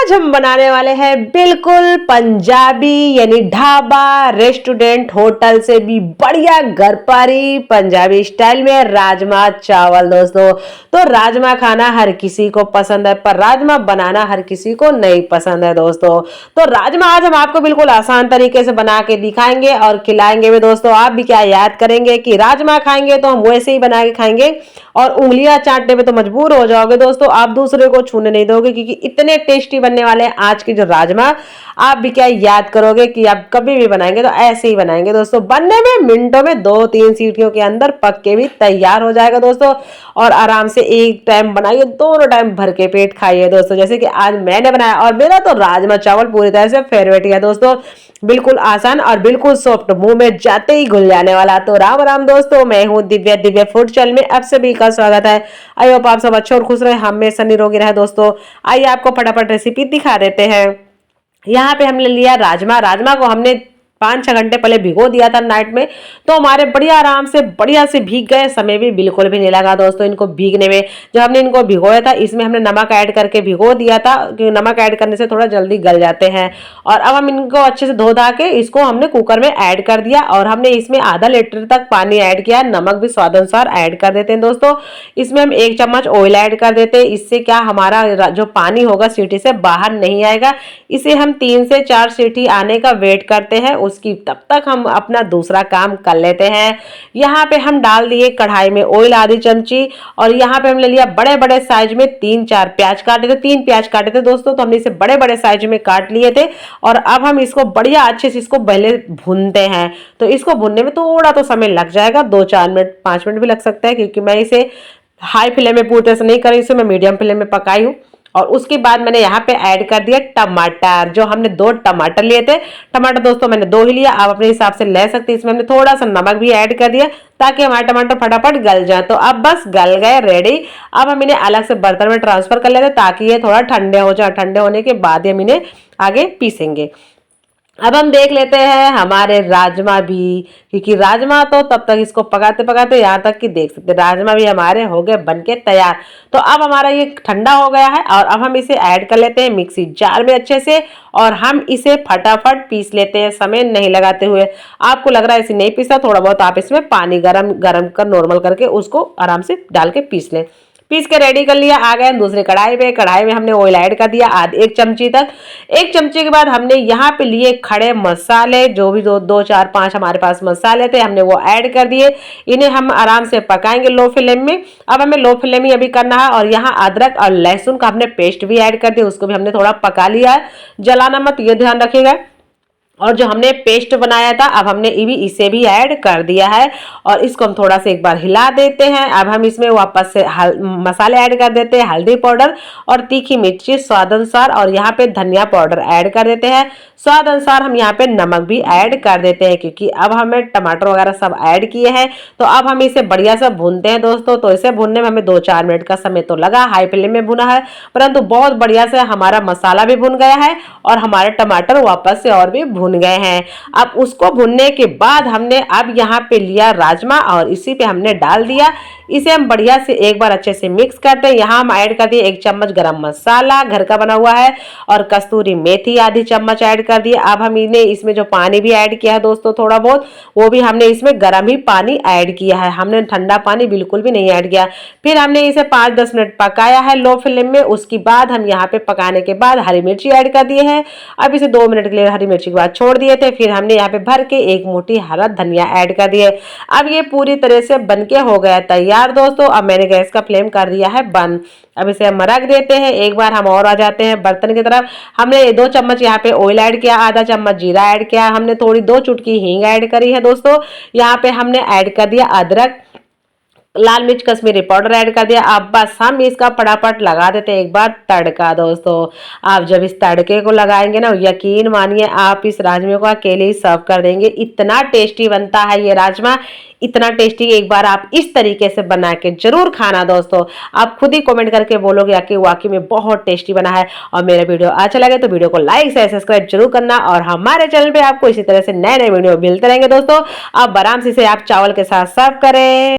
आज हम बनाने वाले हैं बिल्कुल पंजाबी यानी ढाबा रेस्टोरेंट होटल से भी बढ़िया घर पर ही पंजाबी स्टाइल में राजमा चावल। दोस्तों तो राजमा खाना हर किसी को पसंद है पर राजमा बनाना हर किसी को नहीं पसंद है। दोस्तों तो राजमा आज हम आपको बिल्कुल आसान तरीके से बना के दिखाएंगे और खिलाएंगे भी। दोस्तों आप भी क्या याद करेंगे कि राजमा खाएंगे तो हम वैसे ही बना के खाएंगे और उंगलियां चाटने पे तो मजबूर हो जाओगे। दोस्तों आप दूसरे को छूने नहीं दोगे क्योंकि इतने टेस्टी बनने वाले हैं आज के जो राजमा। आप भी क्या याद करोगे कि आप कभी भी बनाएंगे तो ऐसे ही बनाएंगे। दोस्तों बनने में मिनटों में 2-3 सीटियों के अंदर पक के भी तैयार हो जाएगा। दोस्तों और आराम से एक टाइम बनाइए, दोनों टाइम भर के पेट खाइए। दोस्तों जैसे कि आज मैंने बनाया और मेरा तो राजमा चावल पूरी तरह से फेवरेट है। दोस्तों बिल्कुल आसान और बिल्कुल सॉफ्ट, मुंह में जाते ही घुल जाने वाला। तो राम राम दोस्तों, मैं हूँ दिव्या, दिव्या फूड चैनल में आप सभी का स्वागत है। आई होप आप सब अच्छे और खुश रहे, हमेशा निरोगी रहे। दोस्तों आइए आपको फटाफट रेसिपी दिखा देते हैं। यहाँ पे हमने लिया राजमा। राजमा को हमने 5-6 घंटे पहले भिगो दिया था नाइट में, तो हमारे बढ़िया आराम से बढ़िया से भीग गए। समय भी बिल्कुल भी नहीं लगा दोस्तों इनको भीगने में। जब हमने इनको भिगोया था इसमें हमने नमक ऐड करके भिगो दिया था क्योंकि नमक ऐड करने से थोड़ा जल्दी गल जाते हैं। और अब हम इनको अच्छे से धो धा के इसको हमने कुकर में ऐड कर दिया और हमने इसमें आधा लीटर तक पानी ऐड किया। नमक भी स्वाद अनुसार ऐड कर देते हैं। दोस्तों इसमें हम 1 चम्मच ऑयल ऐड कर देते हैं। इससे क्या हमारा जो पानी होगा सीटी से बाहर नहीं आएगा। इसे हम 3 से 4 सीटी आने का वेट करते हैं, उसकी तब तक हम अपना दूसरा काम कर लेते हैं। यहाँ पे हम डाल दिए कढ़ाई में ऑयल आधी चमची और यहाँ पे हमने लिया बड़े बड़े साइज में 3-4 प्याज काटे थे। 3 प्याज काटे थे दोस्तों, तो हमने इसे बड़े बड़े साइज में काट लिए थे। और अब हम इसको बढ़िया अच्छे से इसको पहले भूनते हैं। तो इसको भूनने में थोड़ा तो समय लग जाएगा, 2-4 मिनट 5 मिनट भी लग सकता है क्योंकि मैं इसे हाई फ्लेम में पूरी तरह से नहीं करी, इसे मैं मीडियम फ्लेम में पकाई हूँ। और उसके बाद मैंने यहाँ पे ऐड कर दिया टमाटर। जो हमने 2 टमाटर लिए थे, टमाटर दोस्तों मैंने 2 ही लिया, आप अपने हिसाब से ले सकते हैं। इसमें हमने थोड़ा सा नमक भी ऐड कर दिया ताकि हमारे टमाटर फटाफट गल जाए। तो अब बस गल गए, रेडी। अब हम इन्हें अलग से बर्तन में ट्रांसफर कर लेते हैं ताकि ये थोड़ा ठंडे हो जाए। ठंडे होने के बाद हम इन्हें आगे पीसेंगे। अब हम देख लेते हैं हमारे राजमा भी, क्योंकि राजमा तो तब तक इसको पकाते पकाते यहाँ तक कि देख सकते राजमा भी हमारे हो गए बनके तैयार। तो अब हमारा ये ठंडा हो गया है और अब हम इसे ऐड कर लेते हैं मिक्सी जार में अच्छे से और हम इसे फटाफट पीस लेते हैं, समय नहीं लगाते हुए। आपको लग रहा है इसे नहीं पीसा, थोड़ा बहुत आप इसमें पानी गरम गरम कर नॉर्मल करके उसको आराम से डाल के पीस लें। पीस के रेडी कर लिया। आ गए दूसरे कढ़ाई पे। कढ़ाई में हमने ऑयल ऐड कर दिया आध 1 चमची तक। 1 चमची के बाद हमने यहाँ पे लिए खड़े मसाले, जो भी 2-4-5 हमारे पास मसाले थे हमने वो ऐड कर दिए। इन्हें हम आराम से पकाएंगे लो फ्लेम में। अब हमें लो फ्लेम ही अभी करना है। और यहाँ अदरक और लहसुन का हमने पेस्ट भी ऐड कर दिया, उसको भी हमने थोड़ा पका लिया है। जलाना मत, ये ध्यान रखिएगा। और जो हमने पेस्ट बनाया था अब हमने इसे भी ऐड कर दिया है और इसको हम थोड़ा सा एक बार हिला देते हैं। अब हम इसमें वापस से मसाले ऐड कर देते हैं, हल्दी पाउडर और तीखी मिर्ची स्वाद अनुसार, और यहाँ पे धनिया पाउडर ऐड कर देते हैं स्वाद अनुसार। हम यहाँ पे नमक भी ऐड कर देते हैं क्योंकि अब हमें टमाटर वगैरह सब ऐड किए हैं। तो अब हम इसे बढ़िया से भूनते हैं। दोस्तों तो इसे भूनने में हमें 2-4 मिनट का समय तो लगा, हाई फ्लेम में भुना है, परंतु बहुत बढ़िया से हमारा मसाला भी भुन गया है और हमारे टमाटर वापस से और भी भुन गए हैं। अब उसको भुनने के बाद हमने अब यहाँ पे लिया राजमा और इसी पे हमने डाल दिया। इसे हम बढ़िया से एक बार अच्छे से मिक्स करते हैं। यहाँ हम ऐड कर दिए 1 चम्मच गरम मसाला घर का बना हुआ है और कस्तूरी मेथी आधी चम्मच ऐड कर दिए। अब हम इन्हें इसमें जो पानी भी ऐड किया है दोस्तों थोड़ा बहुत, वो भी हमने इसमें गर्म ही पानी ऐड किया है, हमने ठंडा पानी बिल्कुल भी नहीं ऐड किया। फिर हमने इसे 5-10 मिनट पकाया है लो फ्लेम में। उसके बाद हम यहाँ पे पकाने के बाद हरी मिर्ची ऐड कर दिए हैं। अब इसे 2 मिनट के लिए हरी मिर्ची के बाद छोड़ दिए थे। फिर हमने यहाँ पे भर के 1 मुट्ठी हरा धनिया ऐड कर दिए। अब ये पूरी तरह से बनके हो गया तैयार दोस्तों। अब मैंने गैस का फ्लेम कर दिया है बंद। अब इसे हम रख देते हैं। एक बार हम और आ जाते हैं बर्तन की तरफ। हमने 2 चम्मच यहाँ पे ऑयल ऐड किया, आधा चम्मच जीरा ऐड किया, हमने थोड़ी 2 चुटकी हींग ऐड करी है दोस्तों। यहाँ पे हमने ऐड कर दिया अदरक, लाल मिर्च कश्मीरी पाउडर ऐड कर दिया। अब बस हम इसका फटाफट लगा देते हैं एक बार तड़का। दोस्तों आप जब इस तड़के को लगाएंगे ना, यकीन मानिए आप इस राजमे को अकेले ही सर्व कर देंगे, इतना टेस्टी बनता है ये राजमा, इतना टेस्टी। एक बार आप इस तरीके से बना के जरूर खाना दोस्तों, आप खुद ही कमेंट करके बोलोगे कि वाकई में बहुत टेस्टी बना है। और मेरा वीडियो अच्छा लगे तो वीडियो को लाइक शेयर सब्सक्राइब जरूर करना और हमारे चैनल पे आपको इसी तरह से नए नए वीडियो मिलते रहेंगे दोस्तों। अब आराम से इसे आप चावल के साथ सर्व करें।